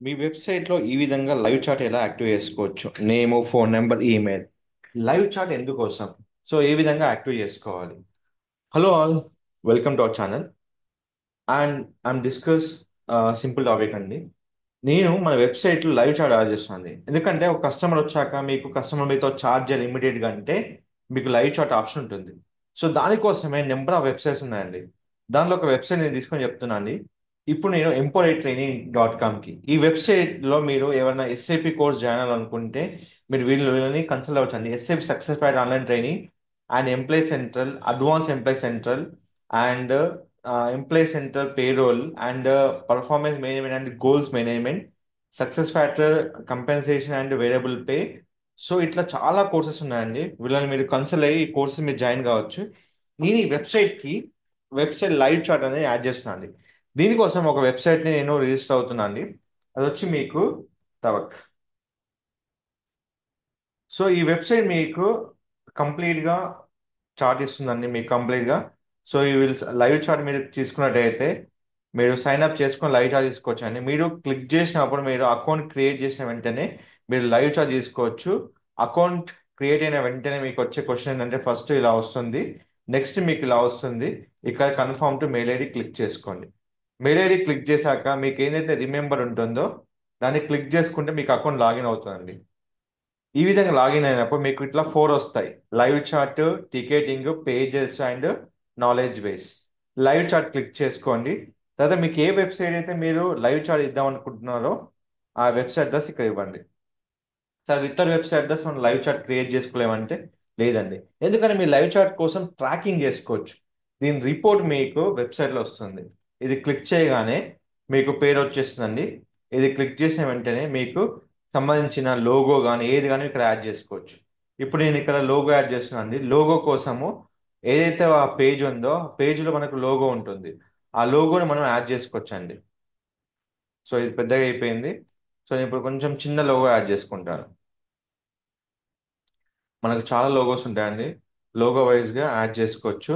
మీ వెబ్సైట్లో ఈ విధంగా లైవ్ చాట్ ఎలా యాక్టివ్ చేసుకోవచ్చు? Name, phone number, email. Live chat ఎందుకోసం? సో ఏ విధంగా యాక్టివ్ చేసుకోవాలి? Hello all, welcome to our channel. And I'm discuss simple topic అండి. నేను మన వెబ్సైట్లో లైవ్ చాట్ యాడ్ చేస్తుంది. ఎందుకంటే ఒక కస్టమర్ వచ్చాక మీకు కస్టమర్ మీతో చార్జ్ చేయాలి ఇమీడియట్గా అంటే మీకు లైవ్ చాట్ ఆప్షన్ ఉంటుంది. సో దానికోసమే నెంబర్ ఆఫ్ వెబ్సైట్స్ ఉన్నాయండి. దానిలో ఒక వెబ్సైట్ నేను తీసుకొని చెప్తున్నాను అండి. ఇప్పుడు నేను empowertraining.com కి ఈ వెబ్సైట్లో మీరు ఏమైనా ఎస్ఏపి కోర్స్ జాయిన్ అవ్వాలనుకుంటే మీరు వీళ్ళని కన్సల్ట్ అవ్వచ్చు అండి. SAP success factor online training and employee central, advance employee central and employee central payroll and performance management and goals management, success factor, compensation and variable pay. So ఇట్లా చాలా courses ఉన్నాయండి. వీళ్ళని మీరు కన్సల్ట్ అయ్యి ఈ courses మీరు join కావచ్చు. నేను ఈ వెబ్సైట్ లైవ్ చాట్ అనేది యాడ్ చేస్తున్నాను అండి. దీనికోసం ఒక వెబ్సైట్ని నేను రిజిస్టర్ అవుతున్నాను అండి. అది వచ్చి మీకు తవక్. సో ఈ వెబ్సైట్ మీకు కంప్లీట్గా చార్ట్ ఇస్తుందండి మీకు కంప్లీట్గా. సో ఈ విల్ లైవ్ చార్ట్ మీరు తీసుకున్నట్టయితే మీరు సైన్ అప్ చేసుకొని లైవ్ చార్ట్ తీసుకోవచ్చు అండి. మీరు క్లిక్ చేసినప్పుడు మీరు అకౌంట్ క్రియేట్ చేసిన వెంటనే మీరు లైవ్ చార్ట్ తీసుకోవచ్చు. అకౌంట్ క్రియేట్ అయిన వెంటనే మీకు వచ్చే క్వశ్చన్ ఏంటంటే ఫస్ట్ ఇలా వస్తుంది, నెక్స్ట్ మీకు ఇలా వస్తుంది. ఇక్కడ confirm to mail ID click చేసుకోండి. మెయిల్ ఐడి క్లిక్ చేశాక మీకు ఏదైతే రిమెంబర్ ఉంటుందో దాన్ని క్లిక్ చేసుకుంటే మీకు అకౌంట్ లాగిన్ అవుతుందండి. ఈ విధంగా లాగిన్ అయినప్పుడు మీకు ఇట్లా ఫోర్ వస్తాయి: live chat, ticketing, pages and knowledge base. Live chat click చేసుకోండి. తర్వాత మీకు ఏ వెబ్సైట్ అయితే మీరు లైవ్ చాట్ ఇద్దాం అనుకుంటున్నారో ఆ వెబ్సైట్ అడ్రస్ ఇక్కడ ఇవ్వండి. సార్ ఇతర వెబ్సైట్ అడ్రస్ మనం లైవ్ చాట్ క్రియేట్ చేసుకోలేమంటే లేదండి. ఎందుకంటే మీ లైవ్ చాట్ కోసం ట్రాకింగ్ చేసుకోవచ్చు. దీని రిపోర్ట్ మీకు వెబ్సైట్లో వస్తుంది. ఇది క్లిక్ చేయగానే మీకు పేరు వచ్చేస్తుందండి. ఇది క్లిక్ చేసిన వెంటనే మీకు సంబంధించిన లోగో కానీ ఏది కానీ ఇక్కడ యాడ్ చేసుకోవచ్చు. ఇప్పుడు నేను ఇక్కడ లోగో యాడ్ చేస్తున్నాను అండి. లోగో కోసము ఏదైతే ఆ పేజ్ ఉందో ఆ పేజ్లో మనకు లోగో ఉంటుంది. ఆ లోగోని మనం యాడ్ చేసుకోవచ్చు అండి. సో ఇది పెద్దగా అయిపోయింది. సో నేను ఇప్పుడు కొంచెం చిన్న లోగో యాడ్ చేసుకుంటాను. మనకు చాలా లోగోస్ ఉంటాయండి. లోగో వైజ్గా యాడ్ చేసుకోవచ్చు.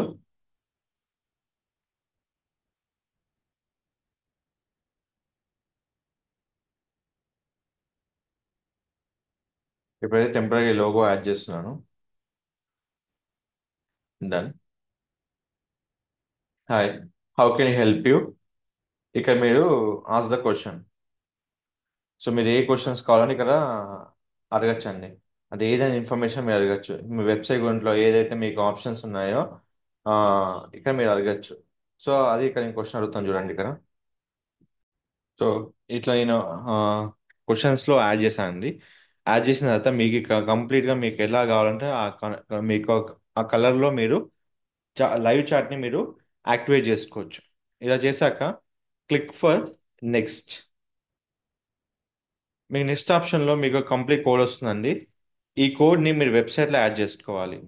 ఇప్పుడైతే టెంపరీ లోగో యాడ్ చేస్తున్నాను. Done. Hi, how can you help you? ఇక్కడ మీరు ఆస్ ద క్వశ్చన్. సో మీరు ఏ క్వశ్చన్స్ కావాలని ఇక్కడ అడగచ్చండి. అంటే ఏదైనా ఇన్ఫర్మేషన్ మీరు అడగచ్చు. మీ వెబ్సైట్ గురింట్లో ఏదైతే మీకు ఆప్షన్స్ ఉన్నాయో ఆ, ఇక్కడ మీరు అడగచ్చు. సో అది ఇక్కడ నేను క్వశ్చన్ అడుగుతాను చూడండి ఇక్కడ. సో ఇట్లా నేను క్వశ్చన్స్లో యాడ్ చేశానండి. యాడ్ చేసిన తర్వాత మీకు కంప్లీట్గా మీకు ఎలా కావాలంటే మీకు ఆ కలర్లో మీరు లైవ్ చాట్ని మీరు యాక్టివేట్ చేసుకోవచ్చు. ఇలా చేశాక క్లిక్ ఫర్ నెక్స్ట్. మీకు నెక్స్ట్ ఆప్షన్లో మీకు కంప్లీట్ కోడ్ వస్తుందండి. ఈ కోడ్ని మీరు వెబ్సైట్లో యాడ్ చేసుకోవాలి.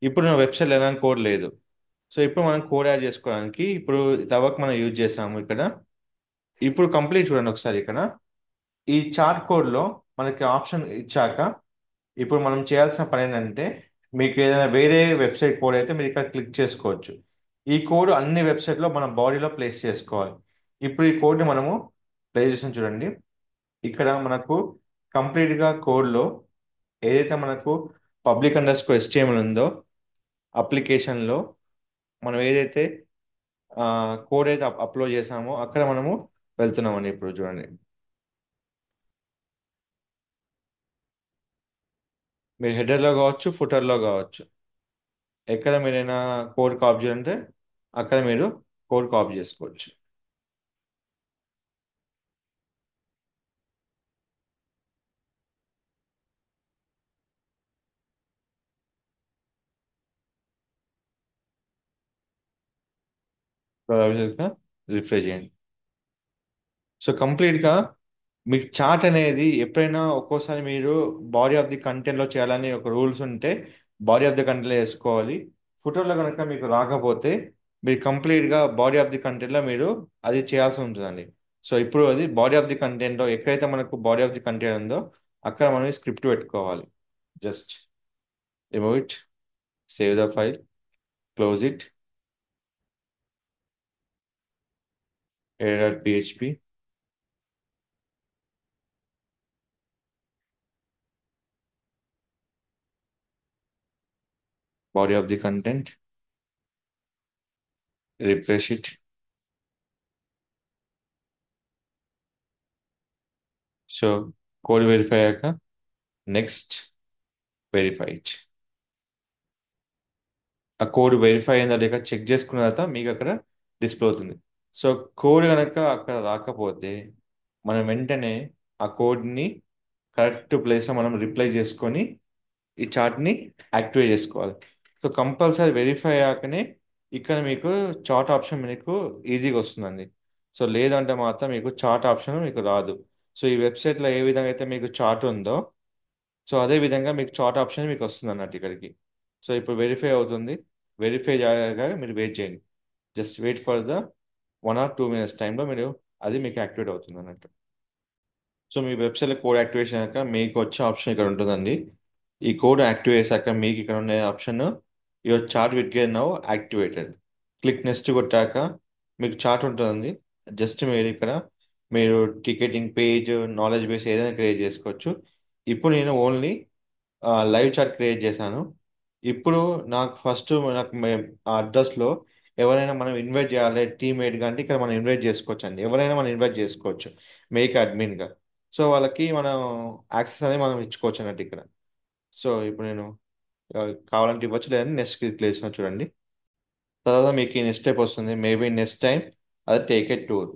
ఇప్పుడు నా వెబ్సైట్లో ఎలాంటి కోడ్ లేదు. సో ఇప్పుడు మనం కోడ్ యాడ్ చేసుకోవడానికి ఇప్పుడు తవక్ మనం యూజ్ చేసాము ఇక్కడ. ఇప్పుడు కంప్లీట్ చూడండి ఒకసారి ఇక్కడ. ఈ చార్ట్ కోడ్లో మనకి ఆప్షన్ ఇచ్చాక ఇప్పుడు మనం చేయాల్సిన పని ఏంటంటే మీకు ఏదైనా వేరే వెబ్సైట్ కోడ్ అయితే మీరు ఇక్కడ క్లిక్ చేసుకోవచ్చు. ఈ కోడ్ అన్ని వెబ్సైట్లో మన బాడీలో ప్లేస్ చేసుకోవాలి. ఇప్పుడు ఈ కోడ్ని మనము ప్లే చేసిన చూడండి. ఇక్కడ మనకు కంప్లీట్గా కోడ్లో ఏదైతే మనకు పబ్లిక్ అండర్ స్కోర్ HTML ఉందో అప్లికేషన్లో మనం ఏదైతే కోడ్ అయితే అప్లోడ్ చేసామో అక్కడ మనము వెళ్తున్నామండి. ఇప్పుడు చూడండి, మీరు హెడర్లో కావచ్చు, ఫుటర్లో కావచ్చు, ఎక్కడ మీరైనా కోడ్ కాపీ చేయాలంటే అక్కడ మీరు కోడ్ కాపీ చేసుకోవచ్చు. రిఫ్రెష్ చేయండి. సో కంప్లీట్గా మీకు చార్ట్ అనేది ఎప్పుడైనా ఒక్కోసారి మీరు బాడీ ఆఫ్ ది కంటెంట్లో చేయాలని ఒక రూల్స్ ఉంటే బాడీ ఆఫ్ ది కంటెంట్లో వేసుకోవాలి. ఫోటోలో కనుక మీకు రాకపోతే మీరు కంప్లీట్గా బాడీ ఆఫ్ ది కంటెంట్లో మీరు అది చేయాల్సి ఉంటుందండి. సో ఇప్పుడు అది బాడీ ఆఫ్ ది కంటెంట్లో ఎక్కడైతే మనకు బాడీ ఆఫ్ ది కంటెంట్ ఉందో అక్కడ మనం స్క్రిప్ట్ పెట్టుకోవాలి. Just remove it, save the file, close it, error.php. Body of the content, refresh it. So code verify అయ్యాక నెక్స్ట్, వెరిఫై ఇట్. ఆ కోడ్ వెరిఫై అయిందా లేక చెక్ చేసుకున్న తర్వాత మీకు అక్కడ డిస్ప్లే అవుతుంది. సో కోడ్ కనుక అక్కడ రాకపోతే మనం వెంటనే ఆ కోడ్ని కరెక్ట్ ప్లేస్లో మనం రిప్లై చేసుకొని ఈ చార్ట్ని యాక్టివేట్ చేసుకోవాలి. సో కంపల్సరీ వెరిఫై అయ్యాకనే ఇక్కడ మీకు చార్ట్ ఆప్షన్ మీకు ఈజీగా వస్తుందండి. సో లేదంటే మాత్రం మీకు చార్ట్ ఆప్షన్ మీకు రాదు. సో ఈ వెబ్సైట్లో ఏ విధంగా అయితే మీకు చార్ట్ ఉందో, సో అదే విధంగా మీకు చార్ట్ ఆప్షన్ మీకు వస్తుంది అన్నట్టు ఇక్కడికి. సో ఇప్పుడు వెరిఫై అవుతుంది. వెరిఫై చేయగా మీరు వెయిట్ చేయండి. Just wait for the 1 or 2 minutes టైంలో మీరు అది మీకు యాక్టివేట్ అవుతుంది అన్నట్టు. సో మీ వెబ్సైట్లో కోడ్ యాక్టివేషన్ అయ్యాక మీకు వచ్చే ఆప్షన్ ఇక్కడ ఉంటుందండి. ఈ కోడ్ యాక్టివేట్ చేశాక మీకు ఇక్కడ ఉండే option, your chat with gear now activated. Click next కొట్టాక మీకు చార్ట్ ఉంటుంది. జస్ట్ మీరు ఇక్కడ మీరు టికెటింగ్ పేజ్, నాలెడ్జ్ బేస్ ఏదైనా క్రియేట్ చేసుకోవచ్చు. ఇప్పుడు నేను ఓన్లీ లైవ్ చాట్ క్రియేట్ చేశాను. ఇప్పుడు నాకు ఫస్ట్ నాకు ఆ అడ్రస్లో ఎవరైనా మనం ఇన్వైట్ చేయాలి టీమ్మేట్ అంటే ఇక్కడ మనం ఇన్వైట్ చేసుకోవచ్చు అండి. ఎవరైనా మనం ఇన్వైట్ చేసుకోవచ్చు మేక్ అడ్మిన్గా. సో వాళ్ళకి మనం యాక్సెస్ అనేది మనం ఇచ్చుకోవచ్చు అన్నట్టు ఇక్కడ. సో ఇప్పుడు నేను ఆ, కావాలంటే ఇవ్వచ్చు, లేదని నెక్స్ట్ క్లిక్ చేసిన చూడండి. తర్వాత మీకు ఈ నెక్స్ట్ స్టెప్ వస్తుంది, మేబీ నెక్స్ట్ టైం అది టేక్ ఎ టూర్.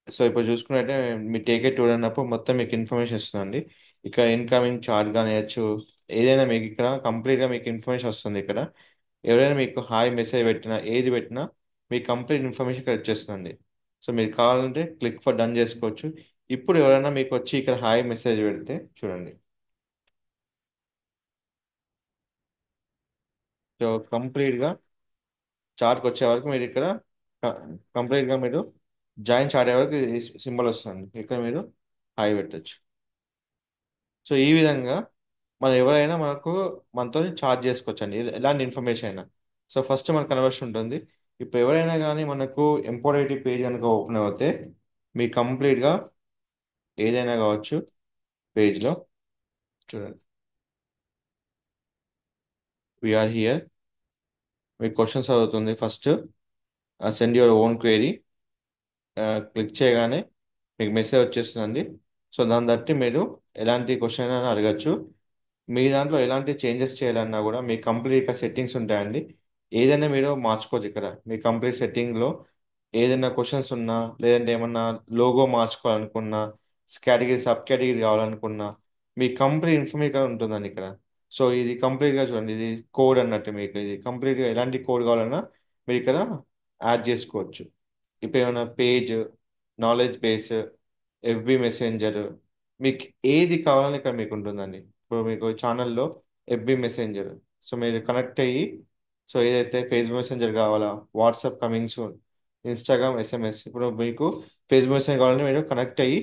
సో ఇప్పుడు చూసుకున్నట్టే మీ టేక్ ఏ టూర్ అన్నప్పుడు మొత్తం మీకు ఇన్ఫర్మేషన్ ఇస్తుందండి. ఇక్కడ ఇన్కమింగ్ చార్ట్ కానివ్వచ్చు, ఏదైనా మీకు ఇక్కడ కంప్లీట్గా మీకు ఇన్ఫర్మేషన్ వస్తుంది ఇక్కడ. ఎవరైనా మీకు హాయ్ మెసేజ్ పెట్టినా ఏది పెట్టినా మీకు కంప్లీట్ ఇన్ఫర్మేషన్ ఇక్కడ వచ్చేస్తుందండి. సో మీరు కావాలంటే క్లిక్ ఫర్ డన్ చేసుకోవచ్చు. ఇప్పుడు ఎవరైనా మీకు వచ్చి ఇక్కడ హాయ్ మెసేజ్ పెడితే చూడండి. సో కంప్లీట్గా చార్ట్కి వచ్చే వరకు మీరు ఇక్కడ కంప్లీట్గా మీరు జాయిన్ చార్ట్ అయ్యే వరకు సింబల్ వస్తుంది. ఇక్కడ మీరు హాయ్ పెట్టచ్చు. సో ఈ విధంగా మనం ఎవరైనా మనకు మనతో చార్జ్ చేసుకోవచ్చు అండి, ఎలాంటి ఇన్ఫర్మేషన్ అయినా. సో ఫస్ట్ మనకు కన్వర్షన్ ఉంటుంది. ఇప్పుడు ఎవరైనా కానీ మనకు ఎంపోరేటివ్ పేజ్ కనుక ఓపెన్ అవుతే మీ కంప్లీట్గా ఏదైనా కావచ్చు పేజ్లో చూడండి. We are here. మీ క్వశ్చన్స్ అవుతుంది first, send your own query. Click చేయగానే మీకు మెసేజ్ వచ్చేస్తుందండి. సో దాన్ని బట్టి మీరు ఎలాంటి క్వశ్చన్ అయినా అడగచ్చు. మీ దాంట్లో ఎలాంటి చేంజెస్ చేయాలన్నా కూడా మీ కంప్లీట్గా సెట్టింగ్స్ ఉంటాయండి. ఏదైనా మీరు మార్చుకోవచ్చు ఇక్కడ. మీ కంప్లీట్ సెట్టింగ్లో ఏదైనా క్వశ్చన్స్ ఉన్నా, లేదంటే ఏమన్నా లోగో మార్చుకోవాలనుకున్నా, కేటగిరీ సబ్ కేటగిరీ కావాలనుకున్నా, మీ కంప్లీట్ ఇన్ఫర్మేషన్ ఉంటుందండి ఇక్కడ. సో ఇది కంప్లీట్గా చూడండి, ఇది కోడ్ అన్నట్టు. మీకు ఇది కంప్లీట్గా ఎలాంటి కోడ్ కావాలన్నా మీరు ఇక్కడ యాడ్ చేసుకోవచ్చు. ఇప్పుడు ఏమైనా page, knowledge base, FB messenger, మీకు ఏది కావాలని ఇక్కడ మీకు ఉంటుందండి. ఇప్పుడు మీకు ఛానల్లో ఎఫ్బి మెసెంజర్, సో మీరు కనెక్ట్ అయ్యి, సో ఏదైతే ఫేస్బుక్ మెసెంజర్ కావాలా, WhatsApp coming soon, Instagram SMS, ఇప్పుడు మీకు ఫేస్బుక్ మెసెంజర్ కావాలంటే మీరు కనెక్ట్ అయ్యి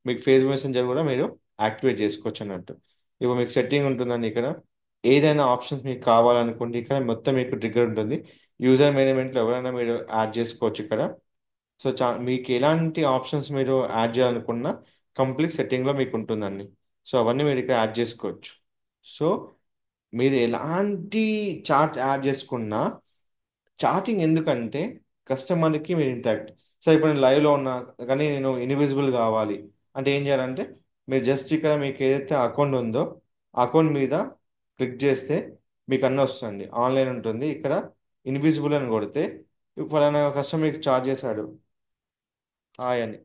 మీకు ఫేస్బుక్ మెసెంజర్ కూడా మీరు యాక్టివేట్ చేసుకోవచ్చు అన్నట్టు. ఇప్పుడు మీకు సెట్టింగ్ ఉంటుందండి ఇక్కడ. ఏదైనా ఆప్షన్స్ మీకు కావాలనుకుంటే ఇక్కడ మొత్తం మీకు ట్రిగ్గర్ ఉంటుంది. యూజర్ మేనేజ్మెంట్లో ఎవరైనా మీరు యాడ్ చేసుకోవచ్చు ఇక్కడ. సో మీకు ఎలాంటి ఆప్షన్స్ మీరు యాడ్ చేయాలనుకున్నా కంప్లీట్ సెట్టింగ్లో మీకు ఉంటుందండి. సో అవన్నీ మీరు ఇక్కడ యాడ్ చేసుకోవచ్చు. సో మీరు ఎలాంటి చార్ట్ యాడ్ చేసుకున్నా, చాటింగ్ ఎందుకంటే కస్టమర్కి మీరు ఇంటాక్ట్. సో ఇప్పుడు నేను లైవ్లో ఉన్నా కానీ నేను ఇన్విజిబుల్ కావాలి అంటే ఏం చేయాలంటే, మీరు జస్ట్ ఇక్కడ మీకు ఏదైతే అకౌంట్ ఉందో అకౌంట్ మీద క్లిక్ చేస్తే మీకు అన్నీ వస్తుంది. ఆన్లైన్ ఉంటుంది ఇక్కడ. ఇన్విజిబుల్ అని కొడితే ఫలానా కస్టమర్ మీకు చార్జ్ చేశాడు హాయ్ అని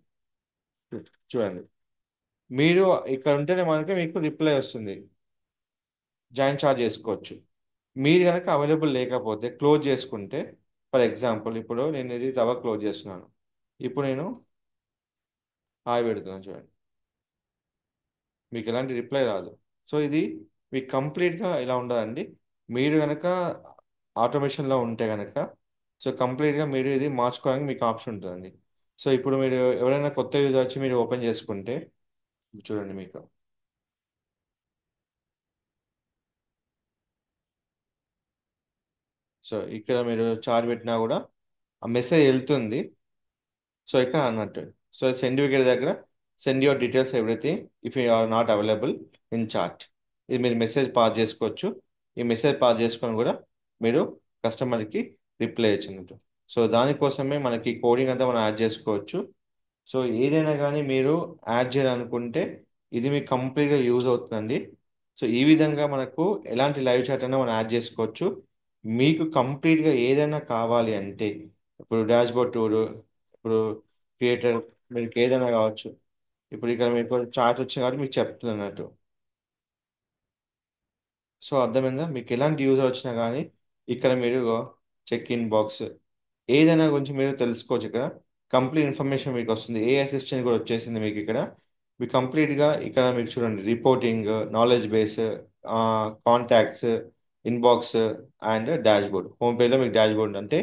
చూడండి. మీరు ఇక్కడ ఉంటేనే మనకి మీకు రిప్లై వస్తుంది, జాయిన్ చార్జ్ చేసుకోవచ్చు. మీరు కనుక అవైలబుల్ లేకపోతే క్లోజ్ చేసుకుంటే, ఫర్ ఎగ్జాంపుల్ ఇప్పుడు నేను ఇది క్లోజ్ చేస్తున్నాను. ఇప్పుడు నేను హాయ్ పెడుతున్నాను చూడండి, మీకు ఎలాంటి రిప్లై రాదు. సో ఇది మీకు కంప్లీట్గా ఇలా ఉండదండి. మీరు కనుక ఆటోమేషన్లో ఉంటే కనుక సో కంప్లీట్గా మీరు ఇది మార్చుకోవడానికి మీకు ఆప్షన్ ఉంటుందండి. సో ఇప్పుడు మీరు ఎవరైనా కొత్త యూజర్ వచ్చి మీరు ఓపెన్ చేసుకుంటే చూడండి మీకు. సో ఇక్కడ మీరు చార్జ్ పెట్టినా కూడా ఆ మెసేజ్ వెళ్తుంది. సో ఇక్కడ అన్నట్టు, సో సెండ్ వికెట్ దగ్గర send your details everything if you are not available in chat. ఇది మీరు మెసేజ్ పాస్ చేసుకోవచ్చు. ఈ మెసేజ్ పాస్ చేసుకొని కూడా మీరు కస్టమర్కి రిప్లై ఇచ్చినట్టు. సో దానికోసమే మనకి కోడింగ్ అంతా మనం యాడ్ చేసుకోవచ్చు. సో ఏదైనా కానీ మీరు యాడ్ చేయాలనుకుంటే ఇది మీకు కంప్లీట్గా యూజ్ అవుతుందండి. సో ఈ విధంగా మనకు ఎలాంటి లైవ్ చాట్ అయినా మనం యాడ్ చేసుకోవచ్చు. మీకు కంప్లీట్గా ఏదైనా కావాలి అంటే ఇప్పుడు డాష్బోర్డ్ టూర్, ఇప్పుడు క్రియేటర్, మీకు ఏదైనా కావచ్చు. ఇప్పుడు ఇక్కడ మీకు చార్ట్ వచ్చింది కాబట్టి మీకు చెప్తుంది అన్నట్టు. సో అర్థమైందా? మీకు ఎలాంటి యూజర్ వచ్చినా కానీ ఇక్కడ మీరు చెక్ ఇన్ బాక్స్ ఏదైనా గురించి మీరు తెలుసుకోవచ్చు. ఇక్కడ కంప్లీట్ ఇన్ఫర్మేషన్ మీకు వస్తుంది. ఏ అసిస్టెంట్ కూడా వచ్చేసింది మీకు ఇక్కడ. మీకు కంప్లీట్గా ఇక్కడ మీకు చూడండి reporting, knowledge base, contacts, inbox and dash board. Home పేజ్లో మీకు డాష్ బోర్డ్ అంటే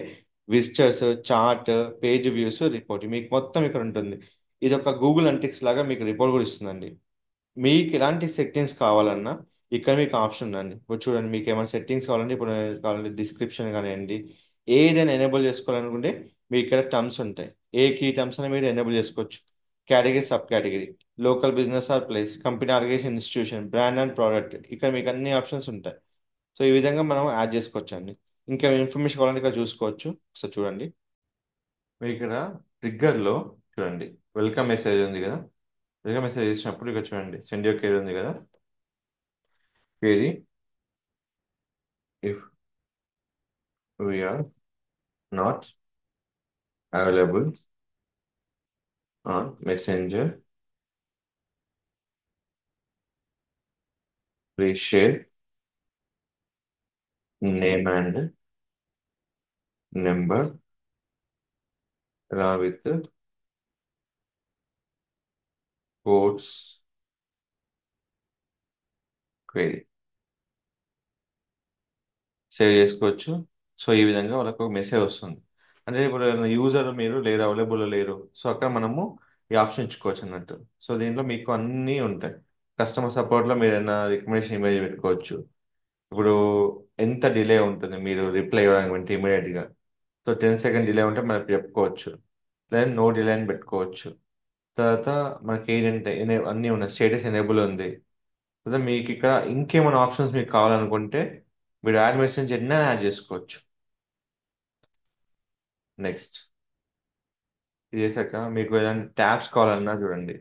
visitors, chart, page views, report మీకు మొత్తం ఇక్కడ ఉంటుంది. ఇది ఒక గూగుల్ అంటిక్స్ లాగా మీకు రిపోర్ట్ కూడా ఇస్తుందండి. మీకు ఎలాంటి సెట్టింగ్స్ కావాలన్నా ఇక్కడ మీకు ఆప్షన్ ఉందండి. ఇప్పుడు చూడండి మీకు ఏమైనా సెట్టింగ్స్ కావాలంటే ఇప్పుడు కావాలంటే డిస్క్రిప్షన్ కానివ్వండి, ఏదైనా ఎనేబుల్ చేసుకోవాలనుకుంటే మీ ఇక్కడ టర్మ్స్ ఉంటాయి. ఏ కీ టర్మ్స్ అని మీరు ఎనేబుల్ చేసుకోవచ్చు. Category, sub category, local business or place, company, organisation, institution, brand and product, ఇక్కడ మీకు అన్ని ఆప్షన్స్ ఉంటాయి. సో ఈ విధంగా మనం యాడ్ చేసుకోవచ్చు అండి. ఇంకా ఇన్ఫర్మేషన్ కావాలంటే ఇక్కడ చూసుకోవచ్చు. సో చూడండి మీకు ఇక్కడ ట్రిగ్గర్లో చూడండి వెల్కమ్ మెసేజ్ ఉంది కదా. వెల్కమ్ మెసేజ్ ఇచ్చినప్పుడు ఇక్కడ చూడండి సెండ్ యువర్ క్వెరీ ఉంది కదా. Query if we are not available on Messenger, please share name and number along with the quotes query. Save చేసుకోవచ్చు. సో ఈ విధంగా వాళ్ళకు ఒక మెసేజ్ వస్తుంది. అంటే ఇప్పుడు యూజర్ మీరు లేరు, అవైలబుల్ లేరు, సో అక్కడ మనము ఈ ఆప్షన్ ఇచ్చుకోవచ్చు అన్నట్టు. సో దీంట్లో మీకు అన్నీ ఉంటాయి. కస్టమర్ సపోర్ట్లో మీరు ఏదైనా రికమెండేషన్ ఇమేజ్ పెట్టుకోవచ్చు. ఇప్పుడు ఎంత డిలే ఉంటుంది మీరు రిప్లై ఇవ్వడానికి అంటే ఇమీడియట్గా. సో 10 సెకండ్ డిలే ఉంటే మనకు చెప్పుకోవచ్చు. లేదా నో డిలే అని పెట్టుకోవచ్చు. తర్వాత మనకి ఏంటంటే అన్నీ ఉన్నాయి. స్టేటస్ ఎనేబుల్ ఉంది. తర్వాత మీకు ఇక్కడ ఇంకేమైనా ఆప్షన్స్ మీకు కావాలనుకుంటే మీరు యాడ్ మెసేజ్ ఎన్నైనా యాడ్ చేసుకోవచ్చు. నెక్స్ట్ ఇది చేశాక మీకు ఏదైనా ట్యాబ్స్ కావాలన్నా చూడండి.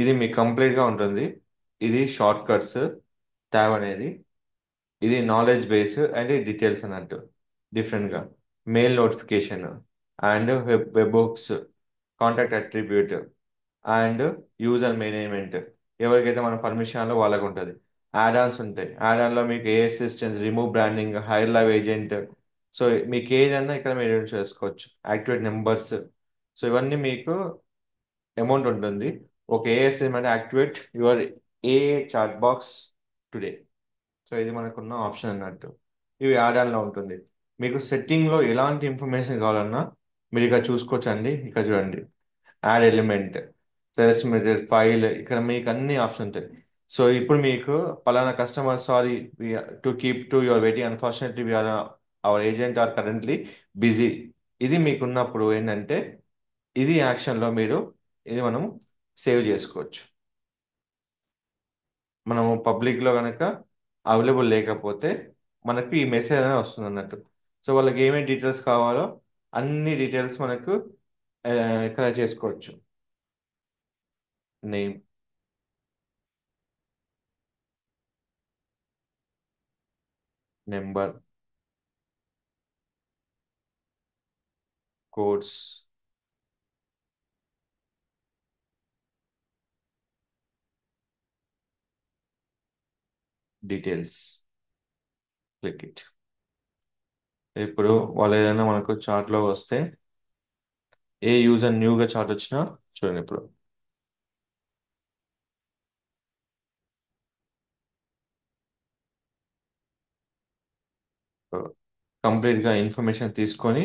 ఇది మీకు కంప్లీట్గా ఉంటుంది. ఇది షార్ట్ కట్స్ ట్యాబ్ అనేది. ఇది నాలెడ్జ్ బేస్ అండ్ డీటెయిల్స్ అన్నట్టు డిఫరెంట్గా. Mail notification and web books, contact attribute and user management. ఎవరికైతే మన పర్మిషన్లో వాళ్ళకు ఉంటుంది. యాడ్ ఆన్స్ ఉంటాయి. యాడ్ ఆన్లో మీకు ఏ assistance, remove branding, hire live agent. So మీకు ఏదన్నా ఇక్కడ మీరు చేసుకోవచ్చు. Activate numbers. సో ఇవన్నీ మీకు అమౌంట్ ఉంటుంది. ఒక ఏఎస్ఎం అంటే activate your a chat box today. So ఇది మనకున్న ఆప్షన్ అన్నట్టు. ఇవి యాడ్ ఆన్లో ఉంటుంది. మీకు సెట్టింగ్లో ఎలాంటి ఇన్ఫర్మేషన్ కావాలన్నా మీరు ఇక్కడ చూసుకోవచ్చు అండి. ఇక్కడ చూడండి add element, suggest method, file, ఇక్కడ మీకు అన్ని ఆప్షన్ ఉంటాయి. సో ఇప్పుడు మీకు పలానా customer sorry to keep to your waiting, unfortunately we are our agent are currently busy. ఇది మీకున్నప్పుడు ఏంటంటే ఇది యాక్షన్లో మీరు ఇది మనం సేవ్ చేసుకోవచ్చు. మనము పబ్లిక్లో కనుక అవైలబుల్ లేకపోతే మనకు ఈ మెసేజ్ అనేది వస్తుంది అన్నట్టు. సో వాళ్ళకి ఏమేమి డీటెయిల్స్ కావాలో అన్ని డీటెయిల్స్ మనకు ఆ, ఇక్కడ చేసుకోవచ్చు. Name, number, codes, details, click it. ఇప్పుడు వాళ్ళు ఏదైనా మనకు చార్ట్లో వస్తే ఏ యూజర్ న్యూగా చార్ట్ వచ్చినా చూడండి ఇప్పుడు కంప్లీట్గా ఇన్ఫర్మేషన్ తీసుకొని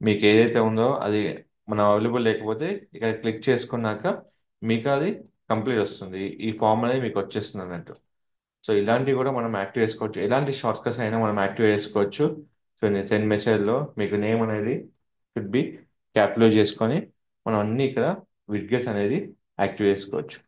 మీకు ఏదైతే ఉందో అది మనం అవైలబుల్ లేకపోతే ఇక్కడ క్లిక్ చేసుకున్నాక మీకు అది కంప్లీట్ వస్తుంది. ఈ ఫామ్ అనేది మీకు వచ్చేస్తుంది అన్నట్టు. సో ఇలాంటివి కూడా మనం యాక్టివ్ చేసుకోవచ్చు. ఎలాంటి షార్ట్ కట్స్ అయినా మనం యాక్టివ్ చేసుకోవచ్చు. సో సెండ్ మెసేజ్లో మీకు నేమ్ అనేది షుడ్ బి క్యాప్లో చేసుకొని మనం అన్ని ఇక్కడ విడ్గెస్ అనేది యాక్టివ్ చేసుకోవచ్చు.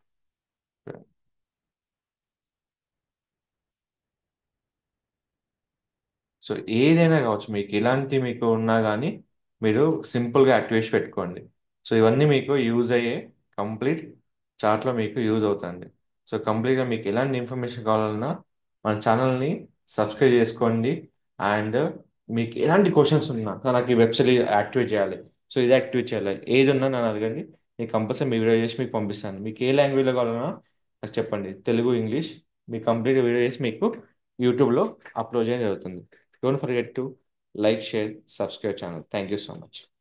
సో ఏదైనా కావచ్చు, మీకు ఎలాంటి మీకు ఉన్నా కానీ మీరు సింపుల్గా యాక్టివేషన్ పెట్టుకోండి. సో ఇవన్నీ మీకు యూజ్ అయ్యే కంప్లీట్ చార్ట్లో మీకు యూజ్ అవుతుంది. సో కంప్లీట్గా మీకు ఎలాంటి ఇన్ఫర్మేషన్ కావాలన్నా మన ఛానల్ని సబ్స్క్రైబ్ చేసుకోండి. అండ్ మీకు ఎలాంటి క్వశ్చన్స్ ఉన్నా, "సార్, నాకు ఈ వెబ్సైట్ యాక్టివేట్ చేయాలి, సో ఇది యాక్టివేట్ చేయాలి", ఏది ఉన్నా నన్ను అడగండి. నేను కంపల్సరీ మీ వీడియో చేసి మీకు పంపిస్తాను. మీకు ఏ లాంగ్వేజ్లో కావాలన్నా నాకు చెప్పండి, తెలుగు, ఇంగ్లీష్, మీకు కంప్లీట్ వీడియో చేసి మీకు యూట్యూబ్లో అప్లోడ్ చేయడం జరుగుతుంది. Don't forget to like, share, subscribe channel. Thank you so much.